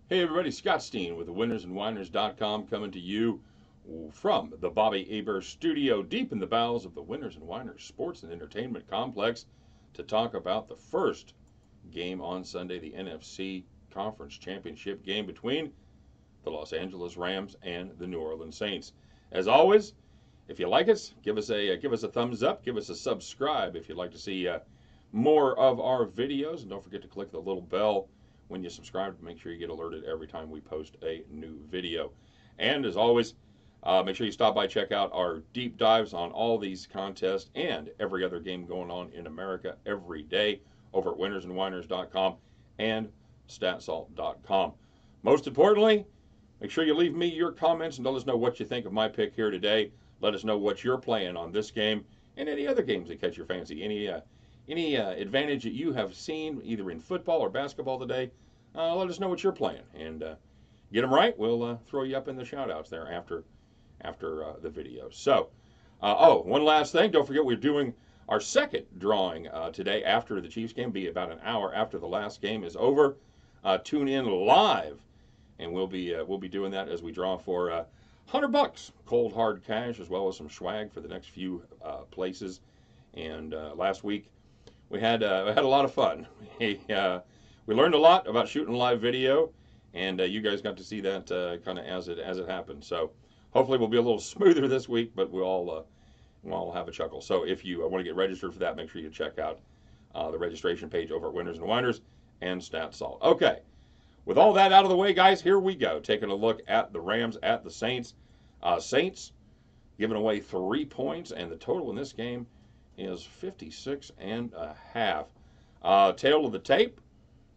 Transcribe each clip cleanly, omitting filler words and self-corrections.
Hey everybody, Scott Steen with the winnersandwhiners.com coming to you from the Bobby Aber studio deep in the bowels of the Winners and Whiners Sports and Entertainment Complex to talk about the first game on Sunday, the NFC Conference Championship game between the Los Angeles Rams and the New Orleans Saints. As always, if you like us, give us a thumbs up, give us a subscribe if you'd like to see more of our videos, and don't forget to click the little bell when you subscribe to make sure you get alerted every time we post a new video. And as always, make sure you stop by, check out our deep dives on all these contests and every other game going on in America every day over at winnersandwhiners.com and statsalt.com. Most importantly, make sure you leave me your comments and let us know what you think of my pick here today. Let us know what you're playing on this game and any other games that catch your fancy. Any advantage that you have seen either in football or basketball today, let us know what you're playing. And get them right, we'll throw you up in the shout-outs there after the video. So, one last thing. Don't forget we're doing our second drawing today after the Chiefs game, be about an hour after the last game is over. Tune in live, and we'll be doing that as we draw for $100 cold hard cash, as well as some swag for the next few places. And last week we had a lot of fun. We learned a lot about shooting live video, and you guys got to see that kind of as it happened. So hopefully we'll be a little smoother this week, but we'll all have a chuckle. So if you want to get registered for that, make sure you check out the registration page over at Winners and Whiners and StatSalt. Okay, with all that out of the way, guys, here we go. Taking a look at the Rams at the Saints. Saints giving away 3 points, and the total in this game is 56.5. Tail of the tape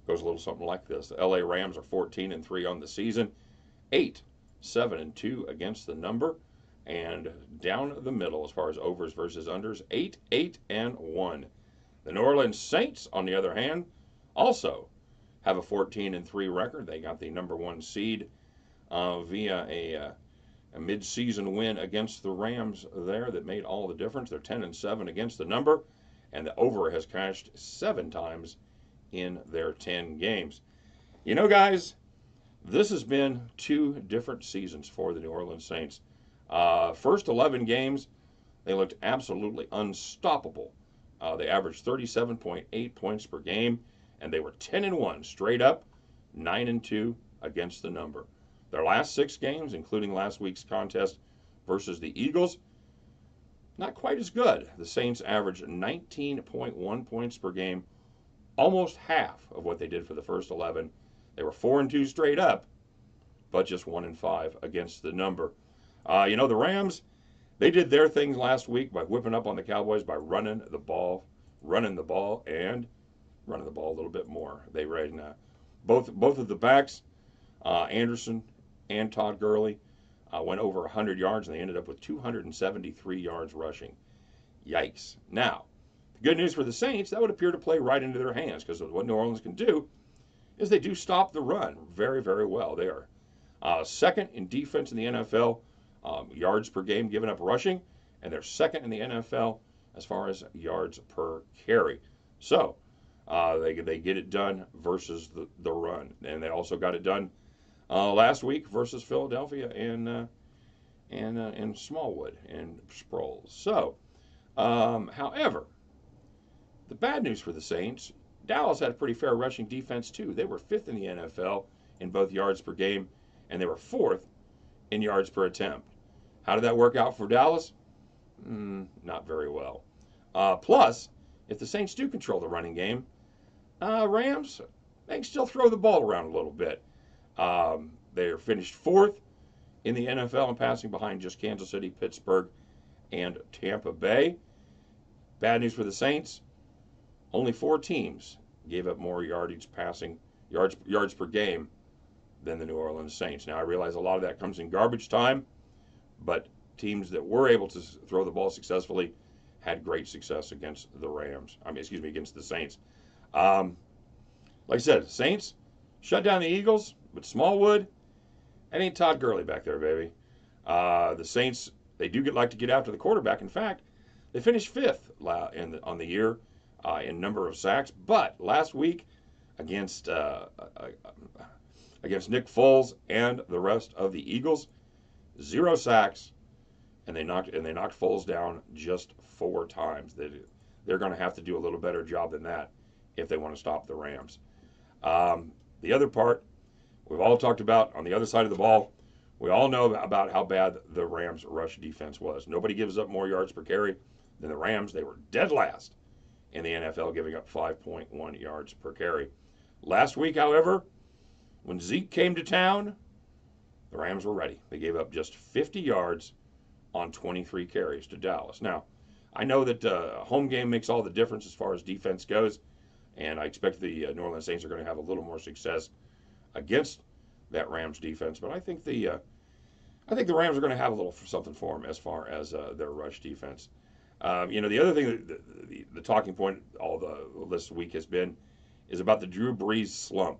goes a little something like this. The LA Rams are 14-3 on the season, 8-7-2 against the number, and down the middle as far as overs versus unders, 8-8-1. The New Orleans Saints, on the other hand, also have a 14-3 record. They got the number 1 seed via a mid-season win against the Rams there that made all the difference. They're 10-7 against the number, and the over has cashed 7 times in their 10 games. You know, guys, this has been 2 different seasons for the New Orleans Saints. First 11 games, they looked absolutely unstoppable. They averaged 37.8 points per game, and they were 10-1 straight up, 9-2 against the number. Their last 6 games, including last week's contest versus the Eagles, not quite as good. The Saints averaged 19.1 points per game, almost half of what they did for the first 11. They were 4-2 straight up, but just 1-5 against the number. The Rams, they did their things last week by whipping up on the Cowboys by running the ball, and running the ball a little bit more. They ran both of the backs, Anderson and Todd Gurley, went over 100 yards, and they ended up with 273 yards rushing. Yikes. Now, the good news for the Saints, that would appear to play right into their hands, because what New Orleans can do is they do stop the run very, very well. They are second in defense in the NFL, yards per game given up rushing, and they're second in the NFL as far as yards per carry. So they get it done versus the run, and they also got it done last week versus Philadelphia and Smallwood and Sproles. So, however, the bad news for the Saints, Dallas had a pretty fair rushing defense too. They were 5th in the NFL in both yards per game, and they were 4th in yards per attempt. How did that work out for Dallas? Not very well. Plus, if the Saints do control the running game, Rams, they can still throw the ball around a little bit. They're finished 4th in the NFL in passing behind just Kansas City, Pittsburgh, and Tampa Bay. Bad news for the Saints, only 4 teams gave up more yards per game than the New Orleans Saints. Now, I realize a lot of that comes in garbage time, but teams that were able to throw the ball successfully had great success against against the Saints. Like I said, Saints shut down the Eagles, but Smallwood, that ain't Todd Gurley back there, baby. The Saints, they do like to get after the quarterback. In fact, they finished 5th on the year in number of sacks, but last week against against Nick Foles and the rest of the Eagles. 0 sacks, and they knocked Foles down just 4 times. They're going to have to do a little better job than that if they want to stop the Rams. The other part we've all talked about on the other side of the ball. We all know about how bad the Rams' rush defense was. Nobody gives up more yards per carry than the Rams. They were dead last in the NFL, giving up 5.1 yards per carry. Last week, however, when Zeke came to town, the Rams were ready. They gave up just 50 yards on 23 carries to Dallas. Now, I know that home game makes all the difference as far as defense goes, and I expect the New Orleans Saints are going to have a little more success against that Rams defense. But I think the Rams are going to have a little something for them as far as their rush defense. The other thing, the talking point all this week has been is about the Drew Brees slump.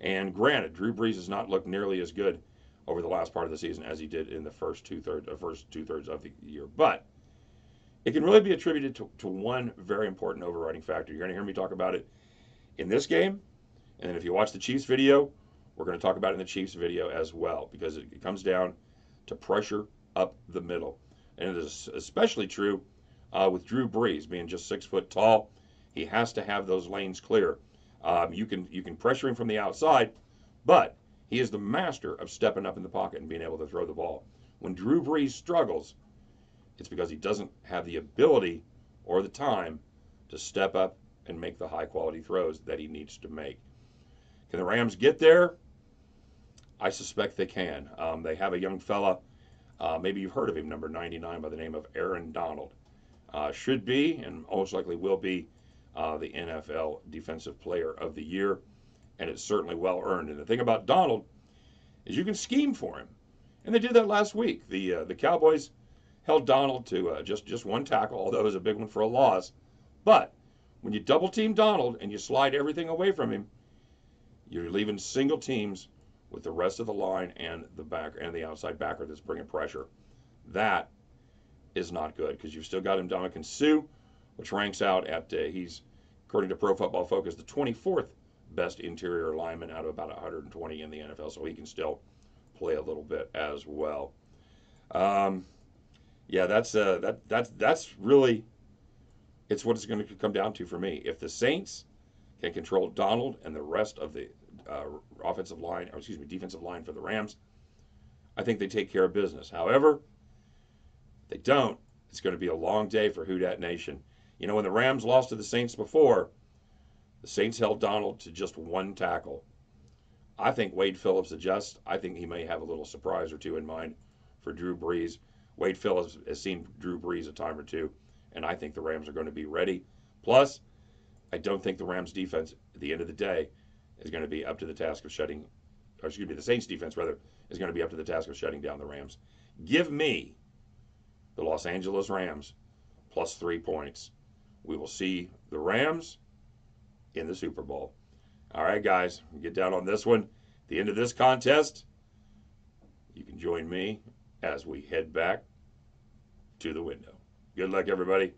And granted, Drew Brees has not looked nearly as good over the last part of the season as he did in the first two-thirds of the year. But it can really be attributed to one very important overriding factor. You're going to hear me talk about it in this game, and then if you watch the Chiefs video, we're going to talk about it in the Chiefs video as well, because it comes down to pressure up the middle. And it is especially true with Drew Brees being just 6 foot tall. He has to have those lanes clear. You can pressure him from the outside, but he is the master of stepping up in the pocket and being able to throw the ball. When Drew Brees struggles, it's because he doesn't have the ability or the time to step up and make the high-quality throws that he needs to make. Can the Rams get there? I suspect they can. They have a young fella, maybe you've heard of him, number 99, by the name of Aaron Donald. Should be, and most likely will be, the NFL Defensive Player of the Year, and it's certainly well earned. And the thing about Donald is you can scheme for him, and they did that last week. The Cowboys held Donald to just 1 tackle, although it was a big one for a loss. But when you double team Donald and you slide everything away from him, you're leaving single teams with the rest of the line and the outside backer that's bringing pressure. That is not good, because you've still got him Dominican Suh, which ranks out at he's, according to Pro Football Focus, the 24th best interior lineman out of about 120 in the NFL, so he can still play a little bit as well. That's really, it's what it's going to come down to for me. If the Saints can control Donald and the rest of the defensive line for the Rams, I think they take care of business. However, if they don't, it's going to be a long day for Houdat Nation. You know, when the Rams lost to the Saints before, the Saints held Donald to just 1 tackle. I think Wade Phillips adjusts. I think he may have a little surprise or two in mind for Drew Brees. Wade Phillips has seen Drew Brees a time or two, and I think the Rams are going to be ready. Plus, I don't think the Rams defense, at the end of the day, is going to be up to the task of the Saints defense, rather, is going to be up to the task of shutting down the Rams. Give me the Los Angeles Rams plus 3 points. We will see the Rams in the Super Bowl. All right, guys, get down on this one. At the end of this contest, you can join me as we head back to the window. Good luck, everybody.